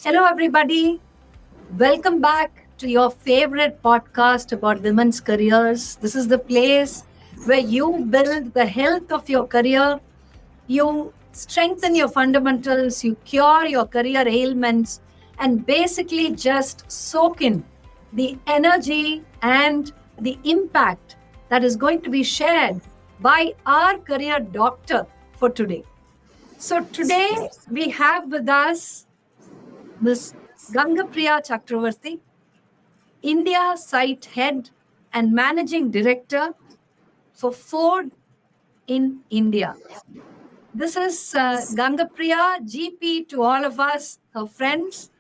Hello, everybody. Welcome back to your favorite podcast about women's careers. This is the place where you build the health of your career, you strengthen your fundamentals, you cure your career ailments, and basically just soak in the energy and the impact that is going to be shared by our career doctor for today. So, today we have with us Ms. Gangapriya Chakraverti, India Site Head and Managing Director for Ford in India. This is Gangapriya, GP to all of us, her friends.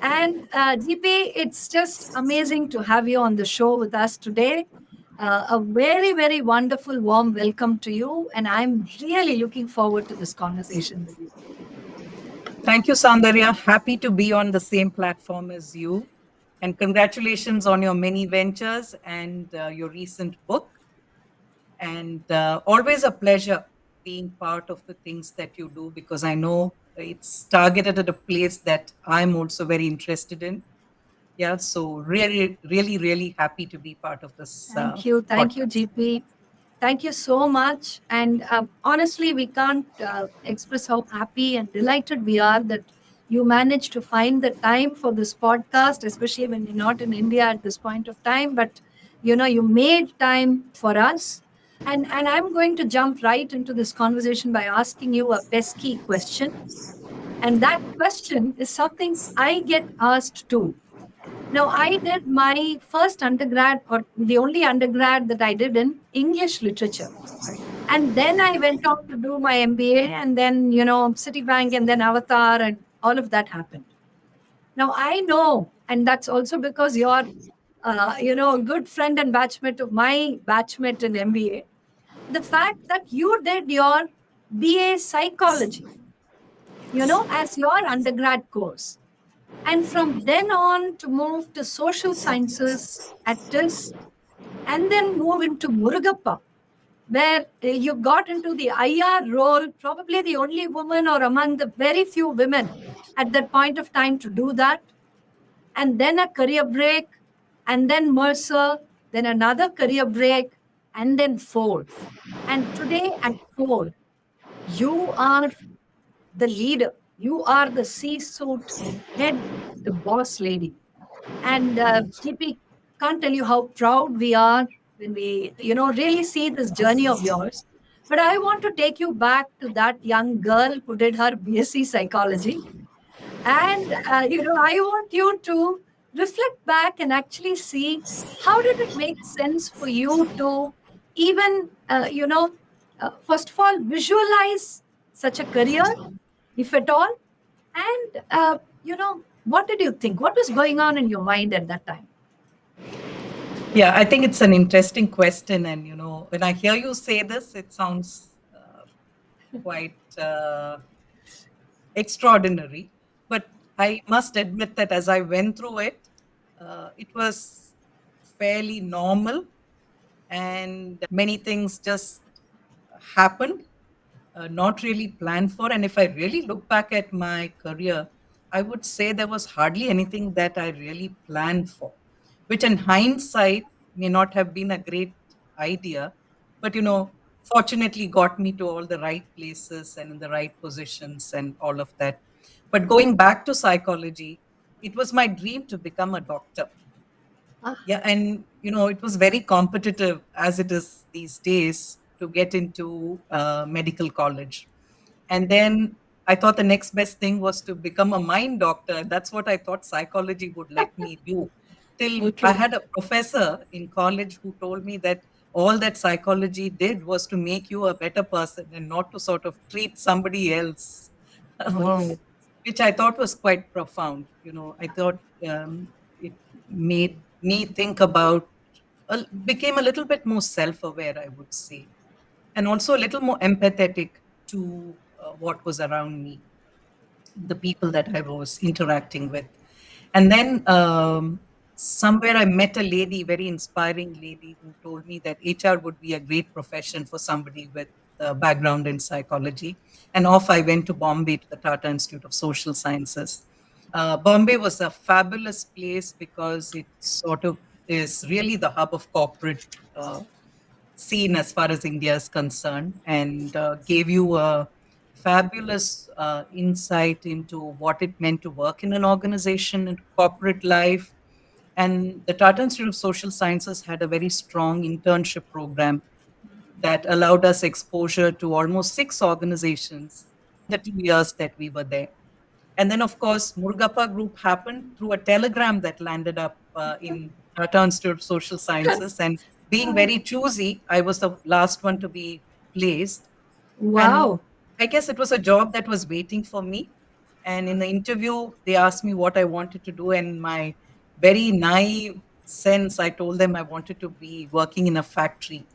And GP, it's just amazing to have you on the show with us today. A very, very wonderful, warm welcome to you. And I'm really looking forward to this conversation with you. Thank you, Saundarya. Happy to be on the same platform as you. And congratulations on your many ventures and your recent book. And always a pleasure being part of the things that you do because I know it's targeted at a place that I'm also very interested in. Yeah, so really happy to be part of this Thank you, podcast. GP. Thank you so much. And honestly, we can't express how happy and delighted we are that you managed to find the time for this podcast, especially when you're not in India at this point of time. But you made time for us. And I'm going to jump right into this conversation by asking you a pesky question. And that question is something I get asked too. Now, I did my first undergrad, or the only undergrad that I did in English literature. And then I went on to do my MBA, and then, Citibank, and then Avatar, and all of that happened. Now, I know, and that's also because you're, a good friend and batchmate of my batchmate in MBA, the fact that you did your BA psychology, as your undergrad course. And from then on to move to social sciences at TIS, and then move into Murugappa, where you got into the IR role, probably the only woman or among the very few women at that point of time to do that. And then a career break, and then Mercer, then another career break, and then Ford. And today at Ford, you are the leader, you are the C-suite head, the boss lady. And GP, can't tell you how proud we are when we, really see this journey of yours. But I want to take you back to that young girl who did her BSc psychology. And, I want you to reflect back and actually see how did it make sense for you to even, first of all, visualize such a career, if at all, and, what did you think? What was going on in your mind at that time? Yeah, I think it's an interesting question. And, when I hear you say this, it sounds quite extraordinary. But I must admit that as I went through it, it was fairly normal and many things just happened, not really planned for. And if I really look back at my career, I would say there was hardly anything that I really planned for, which in hindsight may not have been a great idea, but fortunately got me to all the right places and in the right positions and all of that. But going back to psychology, it was my dream to become a doctor. Ah, Yeah, and it was very competitive as it is these days to get into medical college. And then I thought the next best thing was to become a mind doctor. That's what I thought psychology would let me do. Till so I true. had a professor in college who told me that all that psychology did was to make you a better person and not to sort of treat somebody else, Wow. which I thought was quite profound. I thought it made me think about, became a little bit more self aware, I would say, and also a little more empathetic to what was around me, the people that I was interacting with. And then somewhere I met a lady, very inspiring lady, who told me that HR would be a great profession for somebody with a background in psychology. And off I went to Bombay to the Tata Institute of Social Sciences. Bombay was a fabulous place because it sort of is really the hub of corporate scene as far as India is concerned, and gave you a fabulous insight into what it meant to work in an organization and corporate life. And the Tata Institute of Social Sciences had a very strong internship program that allowed us exposure to almost six organizations the 2 years that we were there. And then, of course, Murugappa Group happened through a telegram that landed up in Tata Institute of Social Sciences. And being very choosy, I was the last one to be placed. And Wow. I guess it was a job that was waiting for me. And in the interview, they asked me what I wanted to do. And my very naive sense, I told them I wanted to be working in a factory,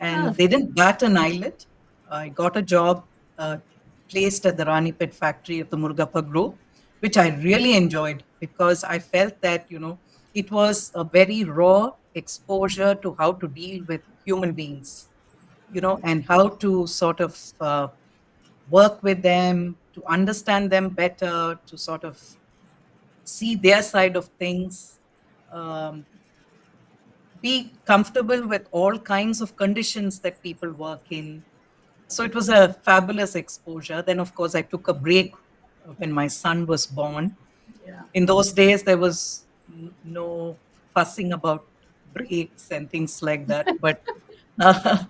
Ah, and they didn't bat an eyelid. I got a job placed at the Rani Pet factory of the Murugappa Group, which I really enjoyed because I felt that, it was a very raw exposure to how to deal with human beings, and how to sort of work with them, to understand them better, to sort of see their side of things, um, be comfortable with all kinds of conditions that people work in. So it was a fabulous exposure. Then, of course, I took a break when my son was born. yeah. In those days, there was no fussing about breaks and things like that. But uh,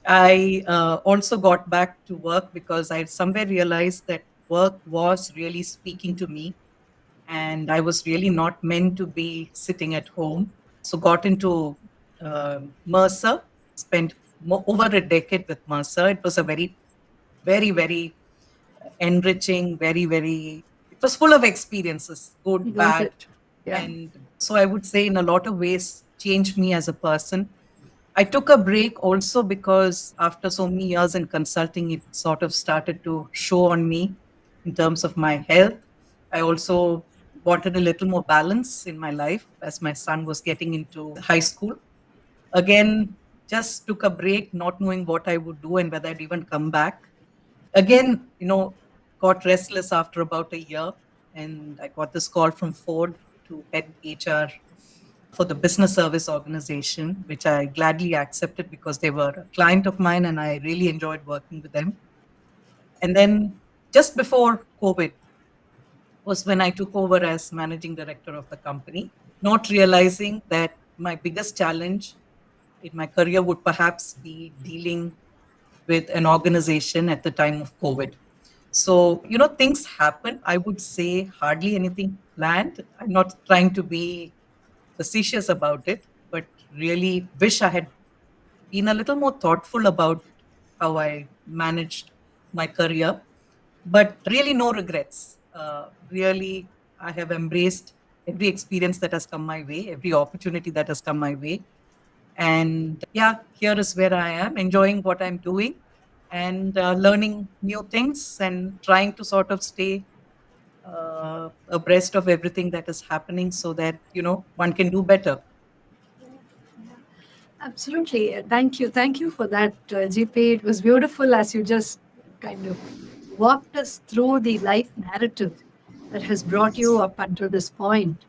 I also got back to work because I somewhere realized that work was really speaking to me, and I was really not meant to be sitting at home. So got into Mercer, spent over a decade with Mercer. It was a very, very, very enriching, very, very, it was full of experiences, good, Got bad. it. Yeah. And so I would say in a lot of ways changed me as a person. I took a break also because after so many years in consulting, it sort of started to show on me in terms of my health. I also wanted a little more balance in my life as my son was getting into high school. Again, just took a break, not knowing what I would do and whether I'd even come back. Again, got restless after about a year, and I got this call from Ford to head HR for the business service organization, which I gladly accepted because they were a client of mine and I really enjoyed working with them. And then just before COVID was when I took over as managing director of the company, not realizing that my biggest challenge in my career would perhaps be dealing with an organization at the time of COVID. So, things happen. I would say hardly anything planned. I'm not trying to be facetious about it, but really wish I had been a little more thoughtful about how I managed my career. But really, no regrets. Really, I have embraced every experience that has come my way, every opportunity that has come my way. And yeah, here is where I am, enjoying what I'm doing and learning new things and trying to sort of stay abreast of everything that is happening so that, one can do better. Absolutely. Thank you. Thank you for that, GP. It was beautiful as you just kind of walked us through the life narrative that has brought you up until this point.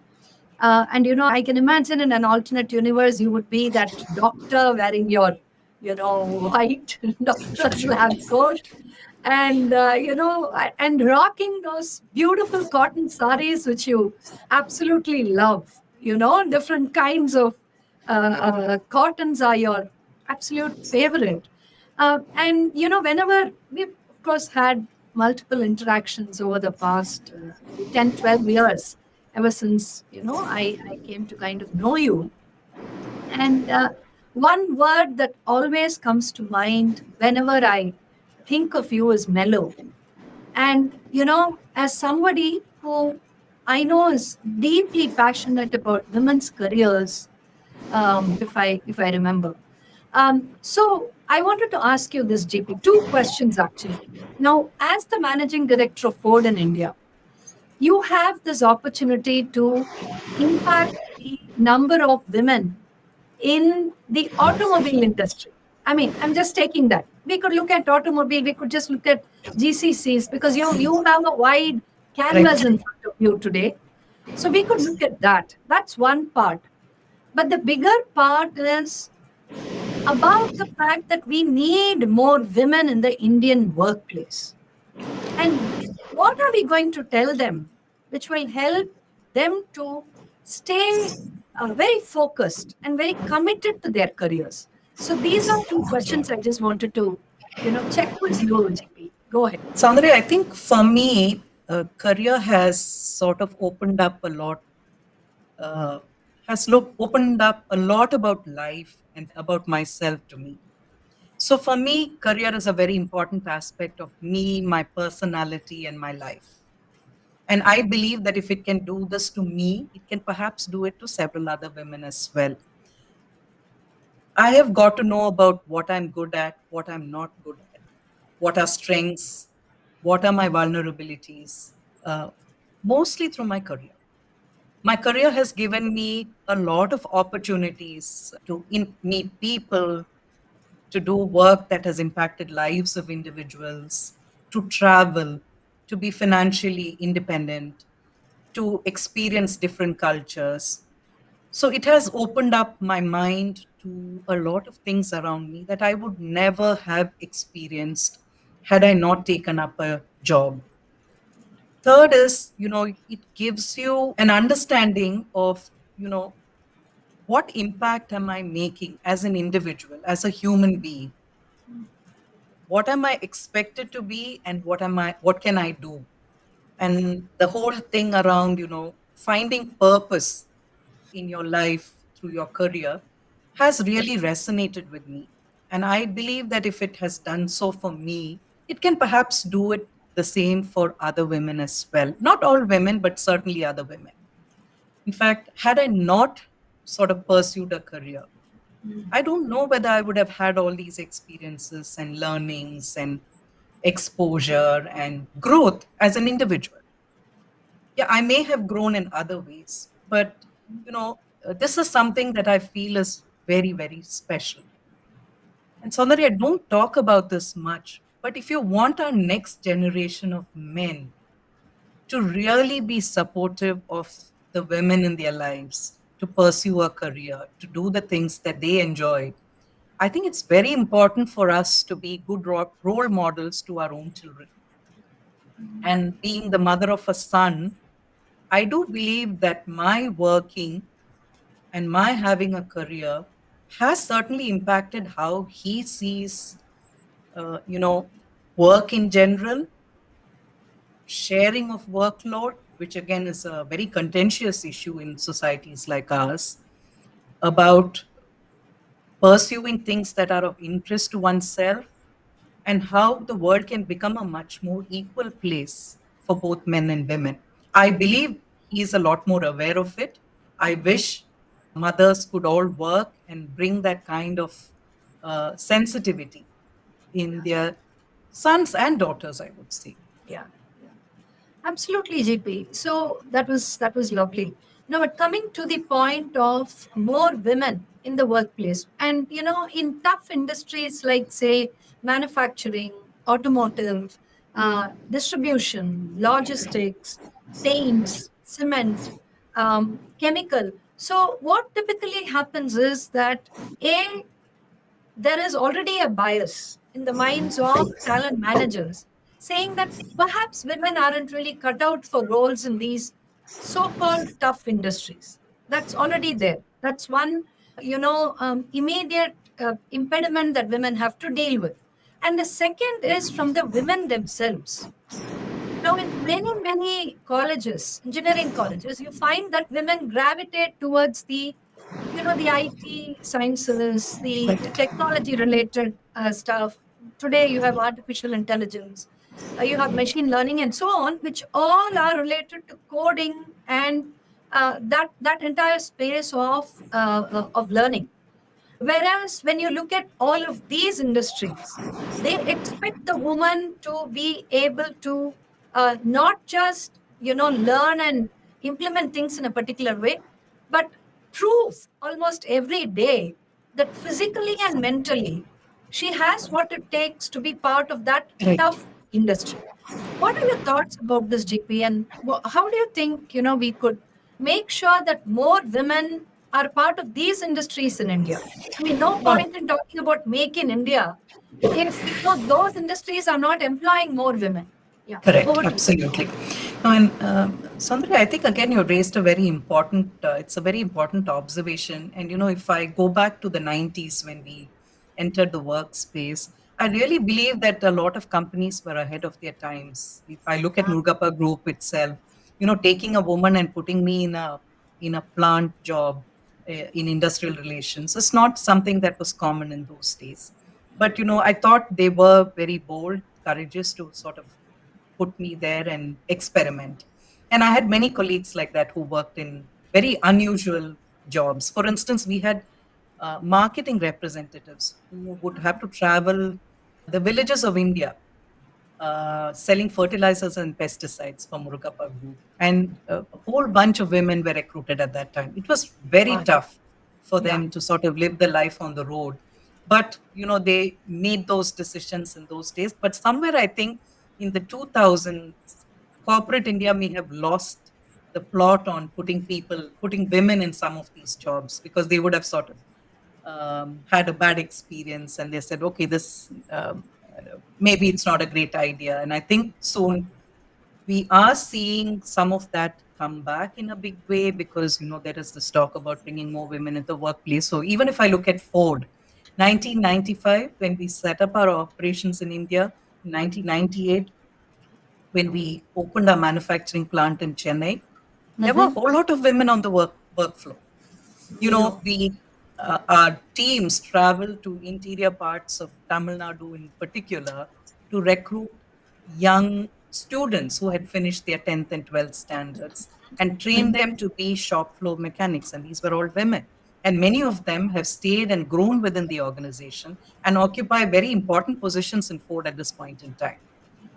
I can imagine in an alternate universe, you would be that doctor wearing your, white doctor's lab coat and rocking those beautiful cotton saris, which you absolutely love. Different kinds of cottons are your absolute favorite. Whenever we've, of course, had multiple interactions over the past maybe 10, 12 years, ever since, I came to kind of know you. And one word that always comes to mind whenever I think of you is mellow. And, as somebody who I know is deeply passionate about women's careers, if I remember. So I wanted to ask you this, JP, two questions actually. Now, as the managing director of Ford in India, you have this opportunity to impact the number of women in the automobile industry. I mean, I'm just taking that. We could look at automobile, we could just look at GCCs because you have a wide Correct. canvas in front of you today. So we could look at that. That's one part. But the bigger part is about the fact that we need more women in the Indian workplace. And what are we going to tell them which will help them to stay very focused and very committed to their careers? So these are two questions I just wanted to, check with you, GP. Go ahead. Soundarya, I think for me, career has sort of opened up a lot, uh, opened up a lot about life and about myself to me. So for me, career is a very important aspect of me, my personality, and my life. And I believe that if it can do this to me, it can perhaps do it to several other women as well. I have got to know about what I'm good at, what I'm not good at, what are strengths, what are my vulnerabilities, uh, mostly through my career. My career has given me a lot of opportunities to meet people, to do work that has impacted lives of individuals, to travel, to be financially independent, to experience different cultures. So it has opened up my mind to a lot of things around me that I would never have experienced had I not taken up a job. Third is, it gives you an understanding of, what impact am I making as an individual, as a human being? What am I expected to be and what can I do? And the whole thing around, finding purpose in your life through your career has really resonated with me. And I believe that if it has done so for me, it can perhaps do it the same for other women as well. Not all women, but certainly other women. In fact, had I not sort of pursued a career, I don't know whether I would have had all these experiences and learnings and exposure and growth as an individual. Yeah, I may have grown in other ways, but this is something that I feel is very, very special. And Saundari, I don't talk about this much, but if you want our next generation of men to really be supportive of the women in their lives, to pursue a career, to do the things that they enjoy, I think it's very important for us to be good role models to our own children. And being the mother of a son, I do believe that my working and my having a career has certainly impacted how he sees, uh, you know, work in general, sharing of workload, which again is a very contentious issue in societies like ours, about pursuing things that are of interest to oneself, and how the world can become a much more equal place for both men and women. I believe he is a lot more aware of it. I wish mothers could all work and bring that kind of sensitivity in their sons and daughters, I would say. Yeah. Absolutely, GP. So that was lovely. Now, but coming to the point of more women in the workplace, and in tough industries like say manufacturing, automotive, distribution, logistics, paints, cement, chemical. So what typically happens is that a there is already a bias in the minds of talent managers saying that perhaps women aren't really cut out for roles in these so called tough industries. That's already there. That's one, immediate impediment that women have to deal with. And the second is from the women themselves. Now, in many, many colleges, engineering colleges, you find that women gravitate towards the IT sciences, the technology related stuff. Today, you have artificial intelligence, you have machine learning, and so on, which all are related to coding and that entire space of learning. Whereas when you look at all of these industries, they expect the woman to be able to not just learn and implement things in a particular way, but proves almost every day that physically and mentally she has what it takes to be part of that Right. tough industry. What are your thoughts about this, GP? And how do you think, we could make sure that more women are part of these industries in India? I mean, no No, point in talking about make in India if those industries are not employing more women. Yeah, correct, over to you. absolutely. No, and Sandra, I think again you raised a very important. It's a very important observation. And if I go back to the '90s when we entered the workspace, I really believe that a lot of companies were ahead of their times. If I look at Nurgapa Group itself, taking a woman and putting me in a plant job in industrial relations is not something that was common in those days. But I thought they were very bold, courageous to sort of put me there and experiment. And I had many colleagues like that who worked in very unusual jobs. For instance, we had marketing representatives who would have to travel the villages of India selling fertilizers and pesticides for Murugappa Group. And a whole bunch of women were recruited at that time. It was very Wow. tough for Yeah. them to sort of live the life on the road. But, they made those decisions in those days. But somewhere I think in the 2000s, corporate India may have lost the plot on putting women in some of these jobs because they would have sort of had a bad experience and they said, okay, this maybe it's not a great idea. And I think soon we are seeing some of that come back in a big way because there is this talk about bringing more women in the workplace. So even if I look at Ford, 1995 when we set up our operations in India, 1998 when we opened our manufacturing plant in Chennai, there were a Mm-hmm. whole lot of women on the work floor. We our teams travel to interior parts of Tamil Nadu in particular to recruit young students who had finished their 10th and 12th standards and train them to be shop floor mechanics. And these were all women. And many of them have stayed and grown within the organization and occupy very important positions in Ford at this point in time.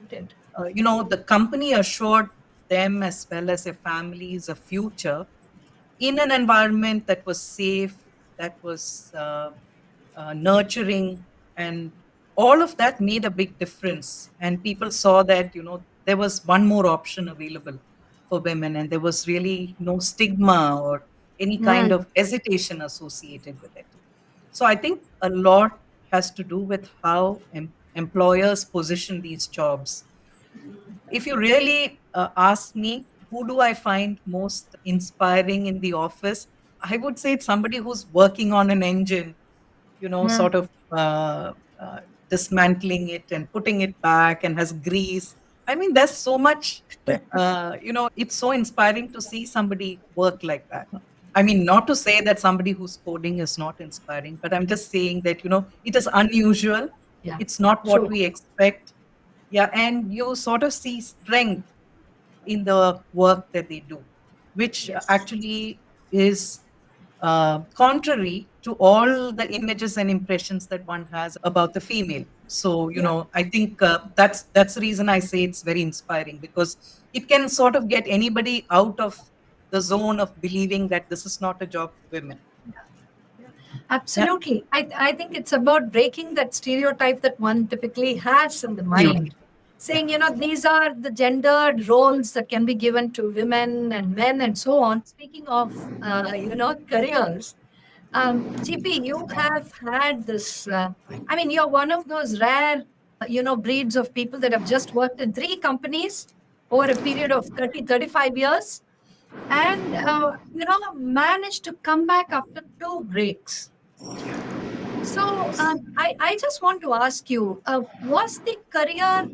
Did. The company assured them as well as their families a future in an environment that was safe, that was nurturing, and all of that made a big difference. And people saw that there was one more option available for women, and there was really no stigma or any kind Mm. of hesitation associated with it. So I think a lot has to do with how employers position these jobs. If you really ask me, who do I find most inspiring in the office? I would say it's somebody who's working on an engine, Mm. sort of uh, dismantling it and putting it back and has grease. I mean, there's so much, it's so inspiring to see somebody work like that. I mean, not to say that somebody who's coding is not inspiring, but I'm just saying that, it is unusual. Yeah. It's not what True. we expect. Yeah, and you sort of see strength in the work that they do, which Yes. actually is contrary to all the images and impressions that one has about the female. So, Yeah. I think that's the reason I say it's very inspiring because it can sort of get anybody out of the zone of believing that this is not a job for women. Yeah. Yeah, Absolutely. I think it's about breaking that stereotype that one typically has in the absolutely. mind, saying, these are the gendered roles that can be given to women and men and so on. Speaking of, careers, GP, you have had this. I mean, you're one of those rare, breeds of people that have just worked in three companies over a period of 30, 35 years and, managed to come back after two breaks. So, I just want to ask you, was the career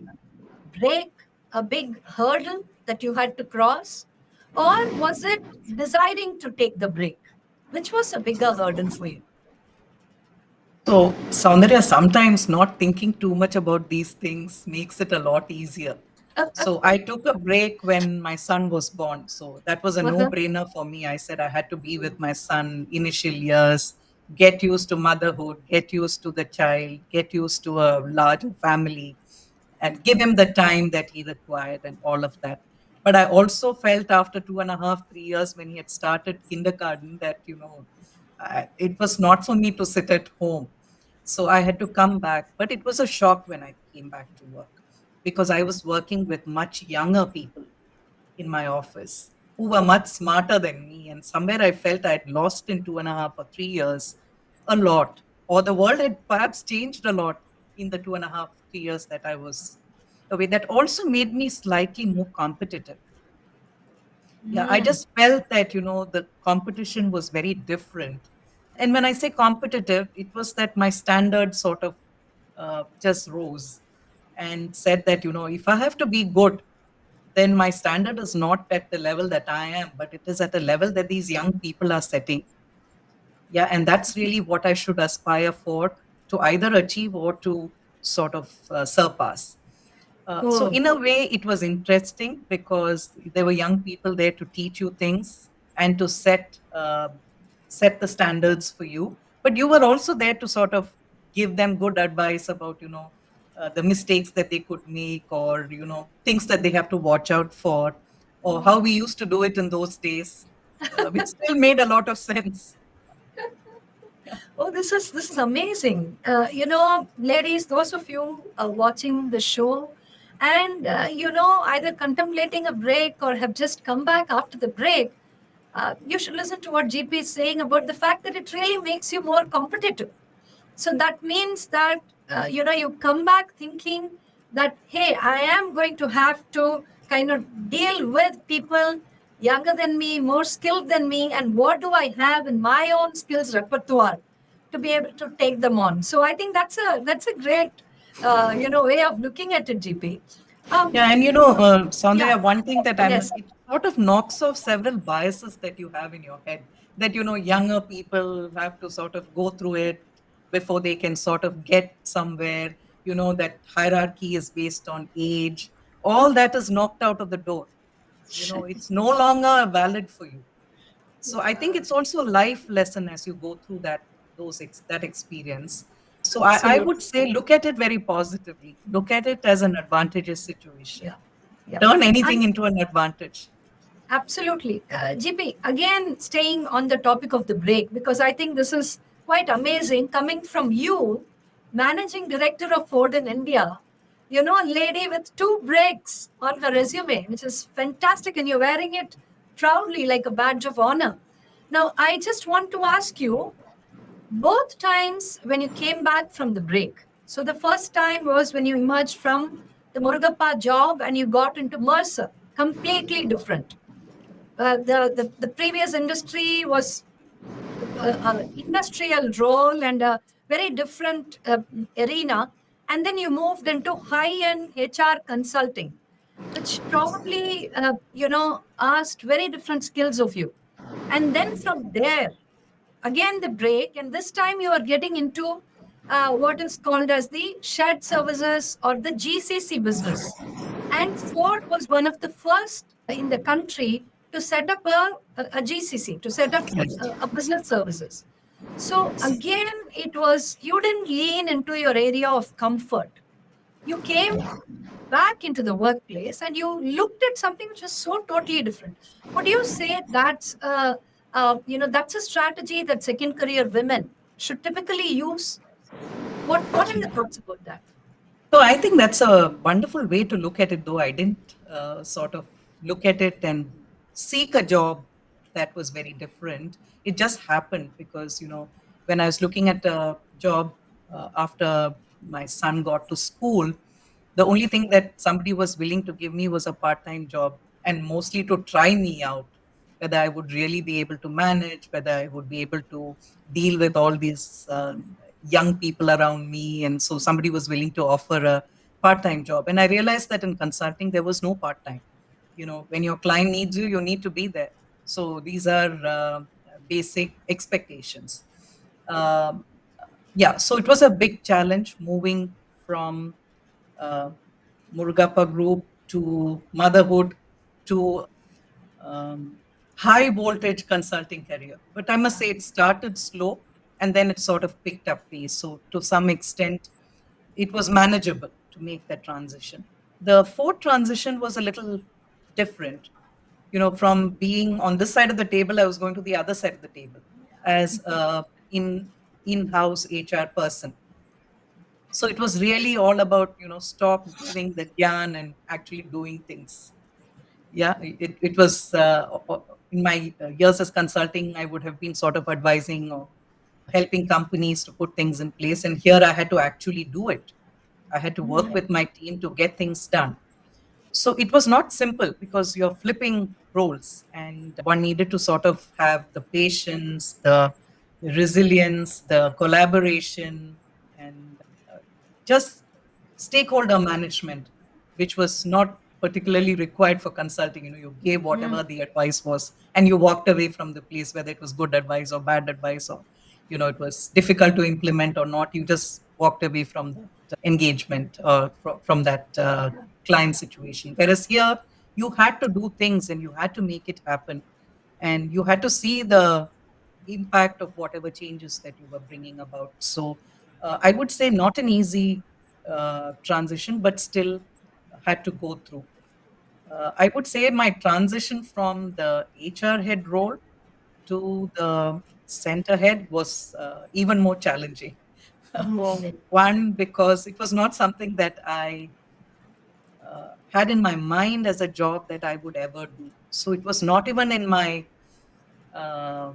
break a big hurdle that you had to cross? Or was it deciding to take the break? Which was a bigger hurdle for you? So, Saundarya, sometimes not thinking too much about these things makes it a lot easier. So, I took a break when my son was born. So, that was a no Uh-huh. brainer for me. I said I had to be with my son initial years, get used to motherhood, get used to the child, get used to a larger family, and give him the time that he required and all of that. But I also felt after 2.5, 3 years when he had started kindergarten that, it was not for me to sit at home. So I had to come back. But it was a shock when I came back to work because I was working with much younger people in my office who were much smarter than me. And somewhere I felt I had lost in 2.5 or 3 years a lot, or the world had perhaps changed a lot in the 2.5, 3 years that I was away. That also made me slightly more competitive. Yeah, I Mm. just felt that, the competition was very different. And when I say competitive, it was that my standard sort of just rose and said that, if I have to be good, then my standard is not at the level that I am, but it is at a level that these young people are setting. Yeah, and that's really what I should aspire for, to either achieve or to sort of surpass. So Oh, in a way, it was interesting because there were young people there to teach you things and to set the standards for you. But you were also there to sort of give them good advice about, the mistakes that they could make, or things that they have to watch out for, or how we used to do it in those days, which still made a lot of sense. oh, this is amazing. Ladies, those of you watching the show, and either contemplating a break or have just come back after the break, you should listen to what GP is saying about the fact that it really makes you more competitive. So that means that you come back thinking that, hey, I am going to have to kind of deal with people younger than me, more skilled than me, and what do I have in my own skills repertoire to be able to take them on. So I think that's a great way of looking at it, GP. um, Yeah, and yeah, Soundarya, one thing that yes, it sort of knocks off several biases that you have in your head, that, younger people have to sort of go through it before they can sort of get somewhere, that hierarchy is based on age. All that is knocked out of the door. It's no longer valid for you. So I think yeah, it's also a life lesson as you go through that experience. So I absolutely, would say look at it very positively. Look at it as an advantageous situation. yeah, yeah. Turn anything And into an advantage. absolutely. GP, again, staying on the topic of the break, because I think this is quite amazing coming from you, managing director of Ford in India. A lady with two breaks on her resume, which is fantastic, and you're wearing it proudly like a badge of honor. Now, I just want to ask you, both times when you came back from the break. So the first time was when you emerged from the Murugappa job and you got into Mercer, completely different. The previous industry was industrial role and a very different arena. And then you moved into high-end HR consulting, which probably, asked very different skills of you. And then from there, again the break, and this time you are getting into what is called as the shared services or the GCC business. And Ford was one of the first in the country to set up a GCC, to set up Right. a business services. So again, it was, you didn't lean into your area of comfort. You came back into the workplace and you looked at something which is so totally different. Would you say that's a strategy that second career women should typically use? What are your thoughts about that? So I think that's a wonderful way to look at it, though I didn't sort of look at it and seek a job that was very different. It just happened because, when I was looking at a job after my son got to school, the only thing that somebody was willing to give me was a part time job, and mostly to try me out, whether I would really be able to manage, whether I would be able to deal with all these young people around me. And so somebody was willing to offer a part time job. And I realized that in consulting, there was no part time. When your client needs you, you need to be there. So these are basic expectations. Um, yeah, so it was a big challenge moving from uh, Murugappa Group to motherhood to um, high voltage consulting career. But I must say it started slow and then it sort of picked up pace. So to some extent, it was manageable to make that transition. The fourth transition was a little different. From being on this side of the table, I was going to the other side of the table as a in-house HR person. So it was really all about, stop giving the gyan and actually doing things. Yeah, it was in my years as consulting, I would have been sort of advising or helping companies to put things in place. And here I had to actually do it. I had to work with my team to get things done. So it was not simple because you're flipping roles, and one needed to sort of have the patience, the resilience, the collaboration, and just stakeholder management, which was not particularly required for consulting. You gave whatever the advice was, and you walked away from the place, whether it was good advice or bad advice, or it was difficult to implement or not. You just walked away from that engagement or from that client situation. Whereas here, you had to do things and you had to make it happen, and you had to see the impact of whatever changes that you were bringing about. So I would say not an easy transition, but still had to go through. I would say my transition from the HR head role to the center head was even more challenging. Wow. One, because it was not something that I had in my mind as a job that I would ever do. So it was not even in my uh,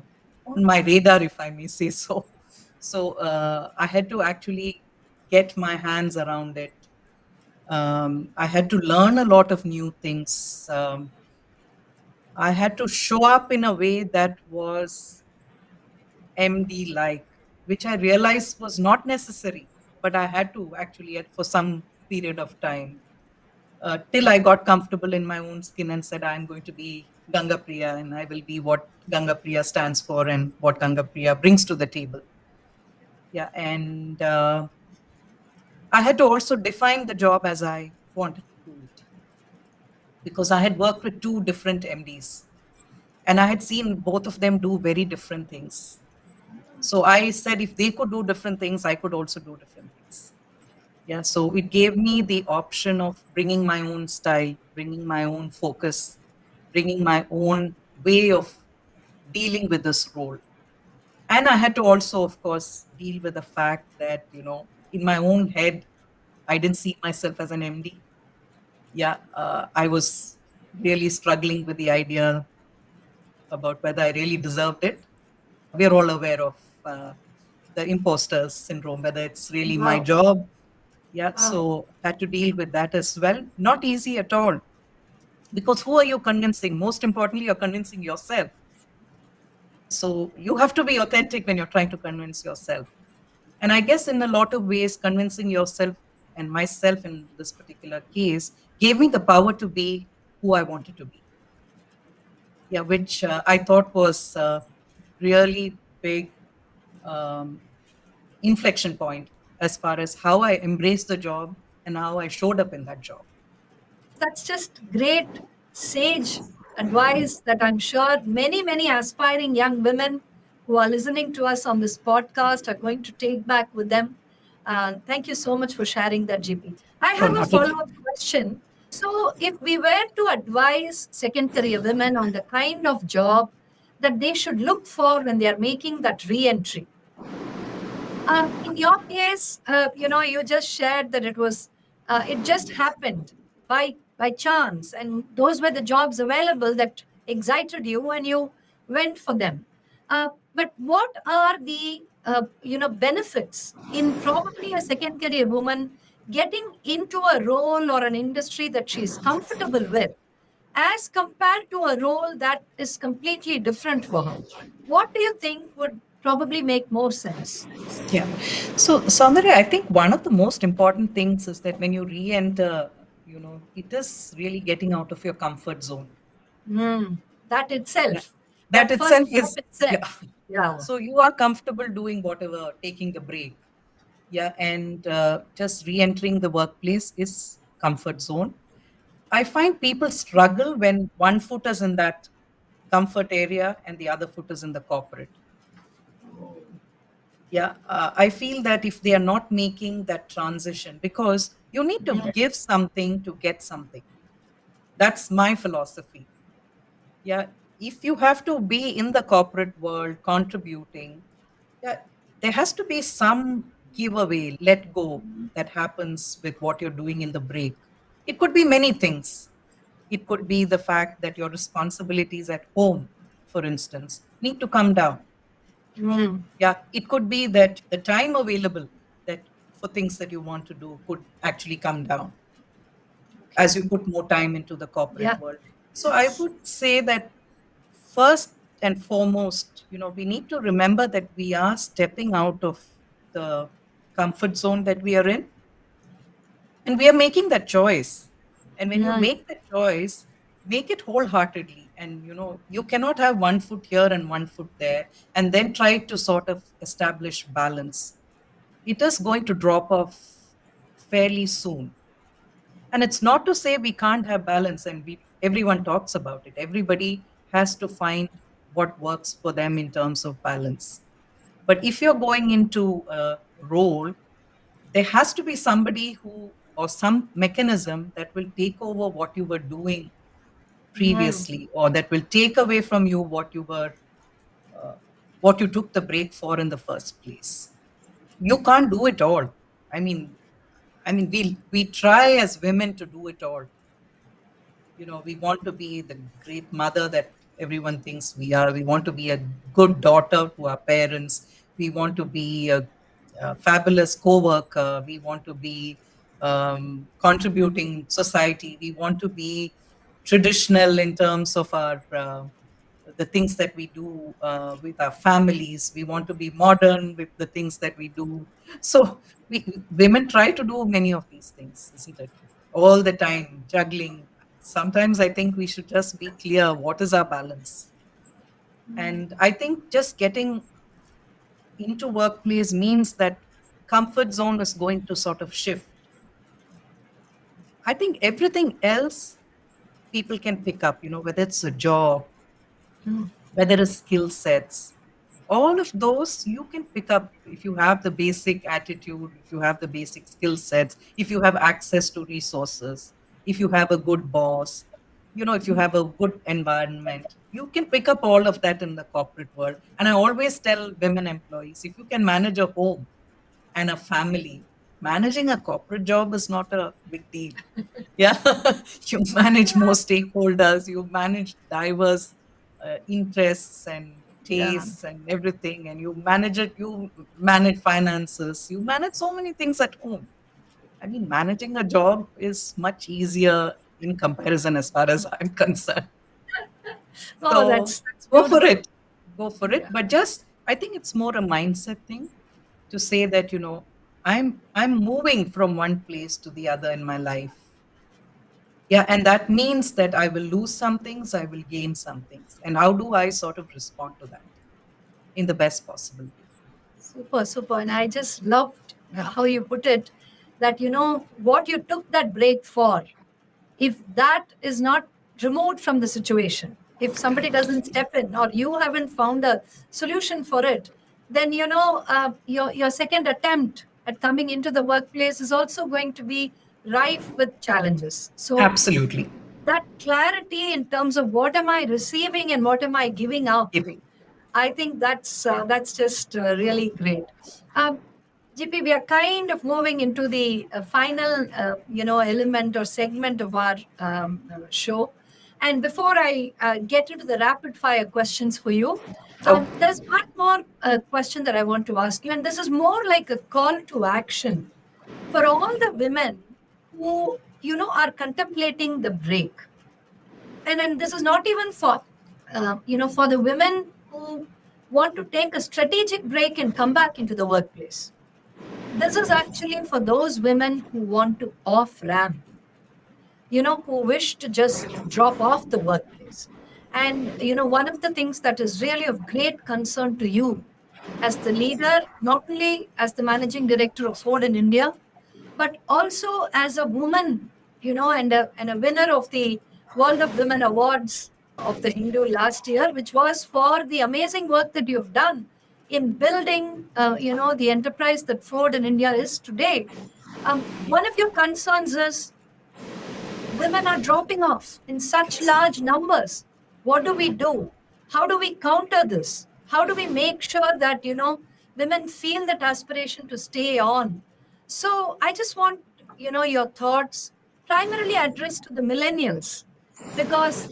on my radar, if I may say so. So I had to actually get my hands around it. I had to learn a lot of new things. I had to show up in a way that was MD like, which I realized was not necessary, but I had to actually for some period of time till I got comfortable in my own skin and said, I'm going to be Gangapriya and I will be what Gangapriya stands for and what Gangapriya brings to the table. Yeah. And I had to also define the job as I wanted to do it because I had worked with two different MDs and I had seen both of them do very different things. So I said, if they could do different things, I could also do different things. Yeah. So it gave me the option of bringing my own style, bringing my own focus, bringing my own way of dealing with this role. And I had to also, of course, deal with the fact that, in my own head, I didn't see myself as an MD. Yeah, I was really struggling with the idea about whether I really deserved it. We're all aware of the imposter syndrome, whether it's really my Wow. job. Yeah, Wow. so had to deal with that as well. Not easy at all, because who are you convincing? Most importantly, you're convincing yourself. So you have to be authentic when you're trying to convince yourself. And I guess in a lot of ways, convincing yourself and myself in this particular case gave me the power to be who I wanted to be. Yeah, which I thought was a really big um, inflection point as far as how I embraced the job and how I showed up in that job. That's just great, sage advice that I'm sure many, many aspiring young women who are listening to us on this podcast are going to take back with them. Thank you so much for sharing that, GP. I No, have a not at follow up question. So, if we were to advise second career women on the kind of job that they should look for when they are making that re entry, in your case, you just shared that it just happened by chance, and those were the jobs available that excited you, and you went for them. But what are the benefits in probably a second career woman getting into a role or an industry that she's comfortable with, as compared to a role that is completely different for her? What do you think would probably make more sense? Yeah. So, Saundarya, I think one of the most important things is that when you re-enter, it is really getting out of your comfort zone. Mm, that Yeah. itself, That that first itself step is, yeah. itself. Yeah. So you are comfortable doing whatever, taking the break. Yeah. And just re-entering the workplace is comfort zone. I find people struggle when one foot is in that comfort area and the other foot is in the corporate. Yeah, I feel that if they are not making that transition, because you need to give something to get something. That's my philosophy. Yeah, if you have to be in the corporate world contributing, yeah, there has to be some giveaway, let go that happens with what you're doing in the break. It could be many things. It could be the fact that your responsibilities at home, for instance, need to come down. Mm, Yeah, it could be that the time available that for things that you want to do could actually come down okay. as you put more time into the corporate Yeah. world. So I would say that first and foremost, we need to remember that we are stepping out of the comfort zone that we are in, and we are making that choice. And when you Mm, make that choice, make it wholeheartedly. And you cannot have one foot here and one foot there and then try to sort of establish balance. It is going to drop off fairly soon. And it's not to say we can't have balance, and everyone talks about it. Everybody has to find what works for them in terms of balance. But if you're going into a role, there has to be somebody who or some mechanism that will take over what you were doing mm, previously, or that will take away from you uh, what you took the break for in the first place. You can't do it all. I mean i mean we try as women to do it all. We want to be the great mother that everyone thinks we are. We want to be a good daughter to our parents. We want to be a fabulous co-worker. We want to be contributing society. We want to be traditional in terms of our the things that we do with our families. We want to be modern with the things that we do. So women try to do many of these things, isn't it? All the time, juggling. Sometimes I think we should just be clear what is our balance. And I think just getting into workplace means that comfort zone is going to sort of shift. I think everything else people can pick up, whether it's a job, mm, whether it's skill sets, all of those you can pick up if you have the basic attitude, if you have the basic skill sets, if you have access to resources, if you have a good boss, if you have a good environment, you can pick up all of that in the corporate world. And I always tell women employees, if you can manage a home and a family, managing a corporate job is not a big deal. Yeah, you manage more stakeholders, you manage diverse interests and yeah. tastes and everything, and you manage finances, you manage so many things at home. I mean, managing a job is much easier in comparison as far as I'm concerned. Oh, So that's go for beautiful. it. Go for it. Yeah. But just, I think it's more a mindset thing to say that, I'm moving from one place to the other in my life. Yeah, and that means that I will lose some things, I will gain some things. And how do I sort of respond to that in the best possible way? Super, super. And I just loved how you put it that, what you took that break for, if that is not removed from the situation, if somebody doesn't step in or you haven't found a solution for it, then, your second attempt at coming into the workplace is also going to be rife with challenges. So, Absolutely. that clarity in terms of what am I receiving and what am I giving up, Giving. I think that's just really great. Um, GP, we are kind of moving into the final, element or segment of our show. And before I get into the rapid fire questions for you, Oh, there's one more question that I want to ask you, and this is more like a call to action for all the women who, are contemplating the break. And this is not even for for the women who want to take a strategic break and come back into the workplace. This is actually for those women who want to off ramp, who wish to just drop off the workplace. And one of the things that is really of great concern to you as the leader, not only as the managing director of Ford in India, but also as a woman, and a winner of the World of Women Awards of the Hindu last year, which was for the amazing work that you've done in building, the enterprise that Ford in India is today. One of your concerns is women are dropping off in such large numbers. What do we do? How do we counter this? How do we make sure that, women feel that aspiration to stay on? So I just want, your thoughts primarily addressed to the millennials, because,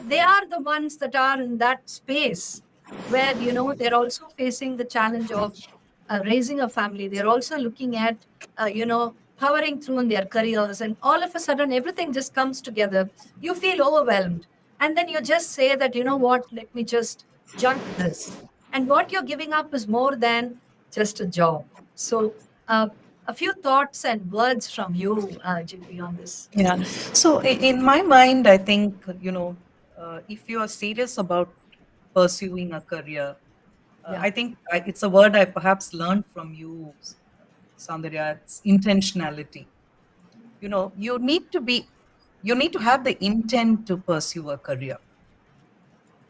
they are the ones that are in that space where, they're also facing the challenge of raising a family. They're also looking at, powering through in their careers, and all of a sudden everything just comes together. You feel overwhelmed, and then you just say that, what, let me just junk this. And what you're giving up is more than just a job. So, a few thoughts and words from you, JP, on this. Yeah. So in my mind, I think, if you are serious about pursuing a career, Yeah. I think it's a word I perhaps learned from you, Soundarya. It's intentionality. You need to have the intent to pursue a career.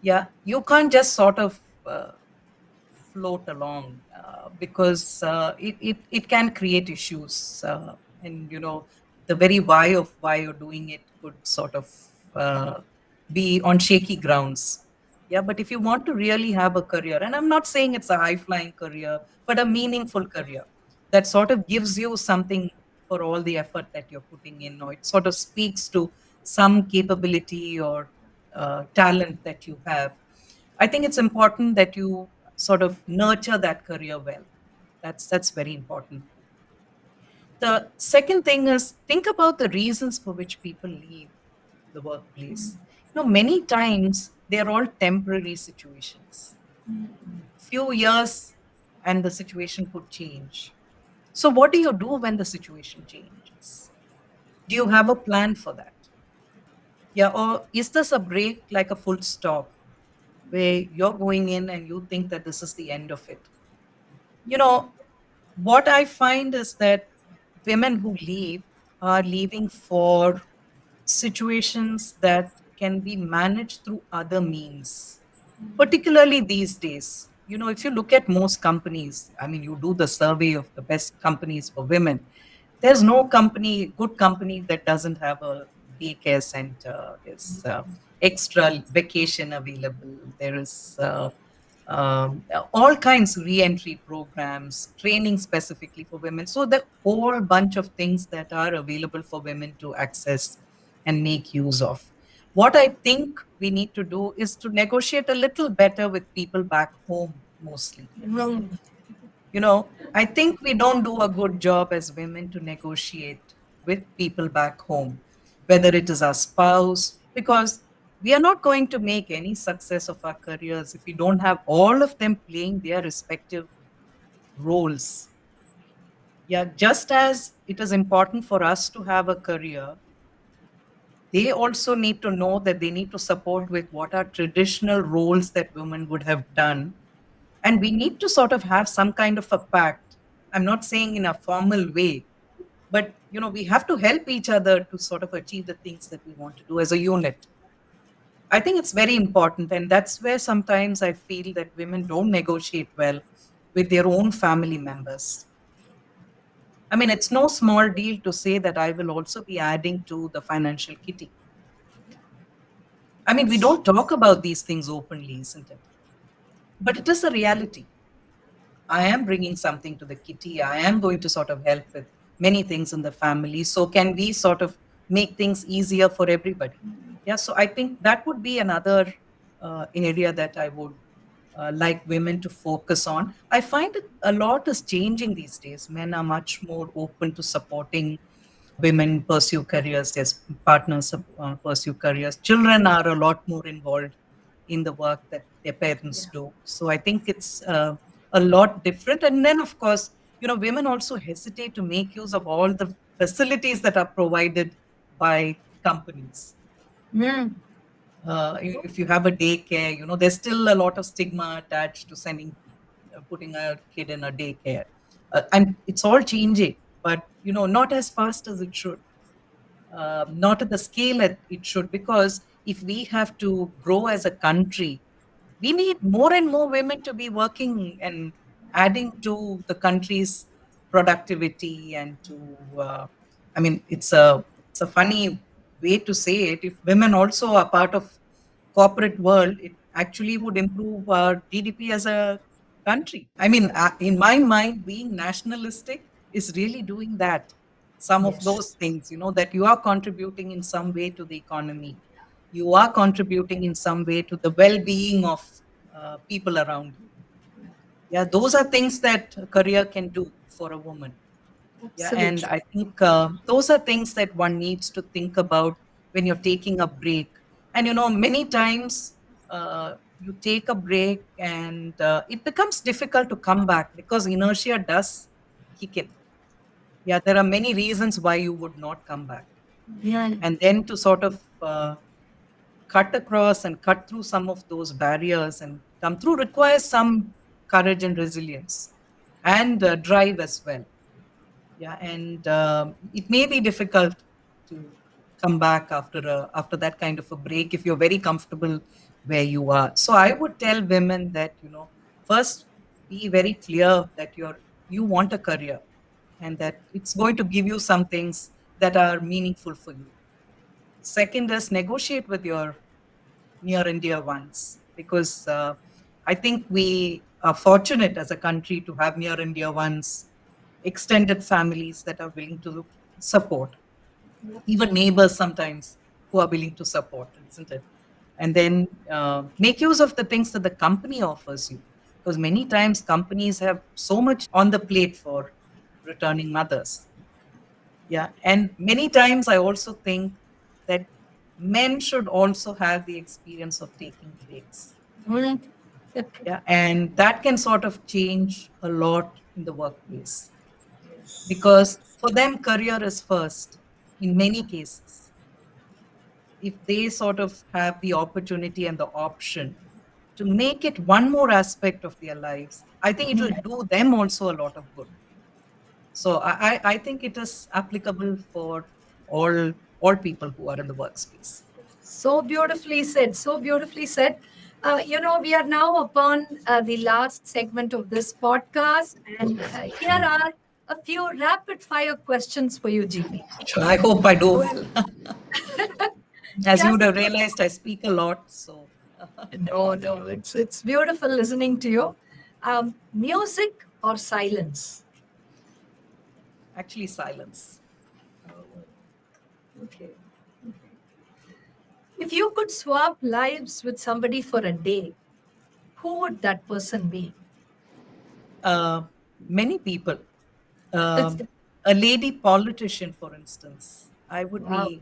Yeah. You can't just sort of float along, because it can create issues, and the very why of why you're doing it could sort of be on shaky grounds. Yeah, but if you want to really have a career, and I'm not saying it's a high flying career, but a meaningful career that sort of gives you something for all the effort that you're putting in, or it sort of speaks to some capability or talent that you have, I think it's important that you sort of nurture that career well. That's very important. The second thing is, think about the reasons for which people leave the workplace. Many times they're all temporary situations. Few years and the situation could change. So what do you do when the situation changes? Do you have a plan for that? Yeah, or is this a break, like a full stop, where you're going in and you think that this is the end of it? You know, what I find is that women who leave are leaving for situations that can be managed through other means, particularly these days. If you look at most companies, I mean, you do the survey of the best companies for women, there's no good company that doesn't have a daycare center. There's extra vacation available. There is all kinds of re-entry programs, training specifically for women. So the whole bunch of things that are available for women to access and make use of. What I think we need to do is to negotiate a little better with people back home, mostly. Mm. I think we don't do a good job as women to negotiate with people back home, whether it is our spouse, because we are not going to make any success of our careers if we don't have all of them playing their respective roles. Yeah, just as it is important for us to have a career, they also need to know that they need to support with what are traditional roles that women would have done. And we need to sort of have some kind of a pact. I'm not saying in a formal way, but we have to help each other to sort of achieve the things that we want to do as a unit. I think it's very important, and that's where sometimes I feel that women don't negotiate well with their own family members. I mean, it's no small deal to say that I will also be adding to the financial kitty. I mean, we don't talk about these things openly, isn't it? But it is a reality. I am bringing something to the kitty. I am going to sort of help with many things in the family. So, can we sort of make things easier for everybody? Yeah. So, I think that would be another area that I would like women to focus on. I find that a lot is changing these days. Men are much more open to supporting women pursue careers, their partners pursue careers. Children are a lot more involved in the work that their parents Yeah. do. So I think it's a lot different. And then, of course, women also hesitate to make use of all the facilities that are provided by companies. Mm. If you have a daycare, there's still a lot of stigma attached to putting a kid in a daycare. And it's all changing, but, not as fast as it should, not at the scale that it should, because if we have to grow as a country, we need more and more women to be working and adding to the country's productivity and to, I mean, it's a funny. way to say it. If women also are part of corporate world, it actually would improve our GDP as a country. I mean, in my mind, being nationalistic is really doing that. Some of Yes. those things, that you are contributing in some way to the economy. You are contributing in some way to the well-being of people around you. Yeah, those are things that a career can do for a woman. Yeah, and Absolutely. I think those are things that one needs to think about when you're taking a break. And many times you take a break and it becomes difficult to come back because inertia does kick in. Yeah, there are many reasons why you would not come back. Yeah. And then to sort of cut across and cut through some of those barriers and come through requires some courage and resilience and drive as well. Yeah, and it may be difficult to come back after that kind of a break if you're very comfortable where you are. So I would tell women that first be very clear that you want a career and that it's going to give you some things that are meaningful for you. Second is negotiate with your near and dear ones because I think we are fortunate as a country to have near and dear ones, extended families that are willing to support, even neighbors sometimes who are willing to support, isn't it? And then make use of the things that the company offers you because many times companies have so much on the plate for returning mothers. Yeah. And many times I also think that men should also have the experience of taking breaks. All right. Yeah. And that can sort of change a lot in the workplace because for them, career is first in many cases. If they sort of have the opportunity and the option to make it one more aspect of their lives, I think it will do them also a lot of good. So I think it is applicable for all people who are in the workspace. So beautifully said. So beautifully said. We are now upon the last segment of this podcast, and here are a few rapid fire questions for you, GB. Sure, I hope I do well. As you Yes. would have realized, I speak a lot, so No, no, it's beautiful listening to you. Music or silence? actually silence. Okay. If you could swap lives with somebody for a day, who would that person be? Many people, um, a lady politician, for instance, I would Wow. be,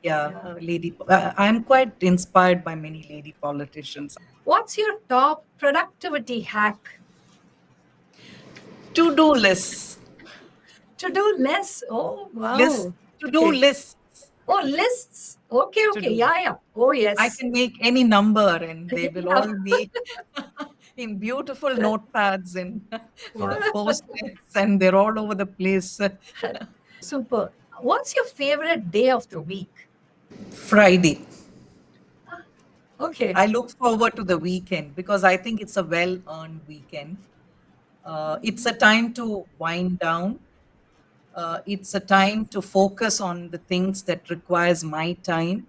yeah, Yeah. a lady. I'm quite inspired by many lady politicians. What's your top productivity hack? To do lists, To do less. Oh, lists, wow. to do Okay. lists, Oh, lists. Okay, to okay. do. Yeah, yeah. Oh, I yes. can make any number and they will Yeah. all be in beautiful notepads and post-its and they're all over the place. Super. What's your favorite day of the week? Friday. Okay. I look forward to the weekend because I think it's a well-earned weekend. It's a time to wind down. It's a time to focus on the things that requires my time.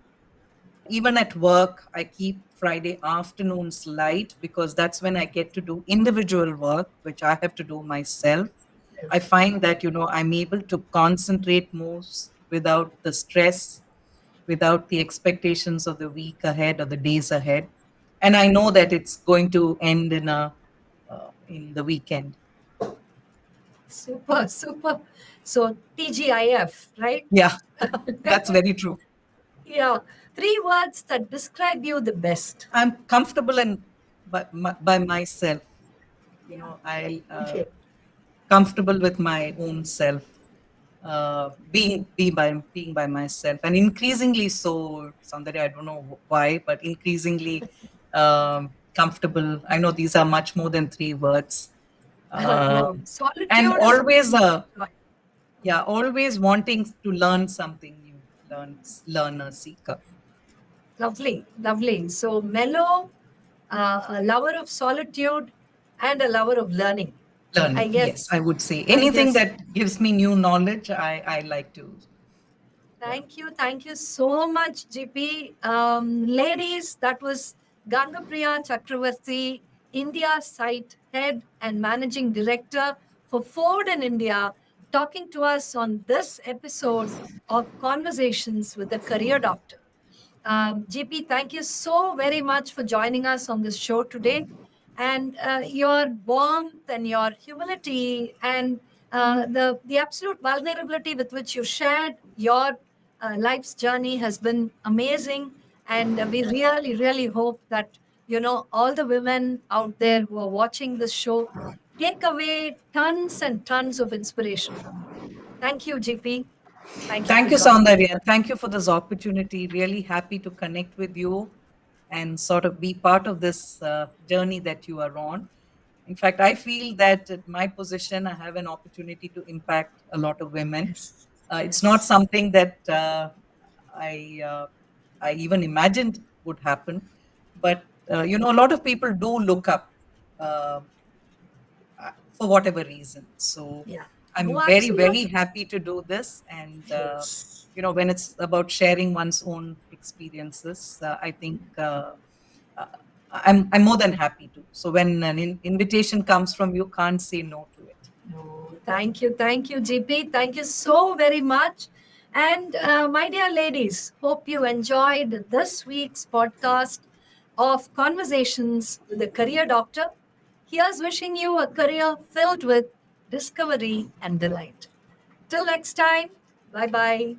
Even at work, I keep Friday afternoons light because that's when I get to do individual work, which I have to do myself. I find that, I'm able to concentrate most without the stress, without the expectations of the week ahead or the days ahead. And I know that it's going to end in the weekend. Super, super. So, TGIF, right? Yeah, that's very true. Yeah. Three words that describe you the best. I'm comfortable and by myself. I Okay. comfortable with my own self, being by myself, and increasingly so. Soundarya, I don't know why, but increasingly comfortable. I know these are much more than three words, uh, No, and solitude is always, joy. yeah, always wanting to learn something new, learner seeker, Lovely, lovely. So, mellow, a lover of solitude, and a lover of learning. I learning. Yes, guess, I would say I anything guess that gives me new knowledge. I like to. Yeah. Thank you so much, GP. Ladies, that was Gangapriya Chakraverti, India site head and managing director for Ford in India, talking to us on this episode of Conversations with a Career Doctor. GP, thank you so very much for joining us on this show today. And your warmth and your humility and the absolute vulnerability with which you shared your life's journey has been amazing. And we really, really hope that, all the women out there who are watching this show take away tons and tons of inspiration from you. Thank you, GP. Thank you for Thank you, joining. Saundarya. Thank you for this opportunity. Really happy to connect with you and sort of be part of this journey that you are on. In fact, I feel that at my position, I have an opportunity to impact a lot of women. Yes, It's not yes. something that I I even imagined would happen, but a lot of people do look up. Uh, for whatever reason. So Yeah. No, I'm very, very absolutely. happy to do this. And, Yes. when it's about sharing one's own experiences, I think uh, I'm more than happy to. So when an invitation comes from you, can't say no to it. No, thank you, GP. Thank you so very much. And my dear ladies, hope you enjoyed this week's podcast of Conversations with a Career Doctor. Here's wishing you a career filled with discovery and delight. Till next time, bye bye.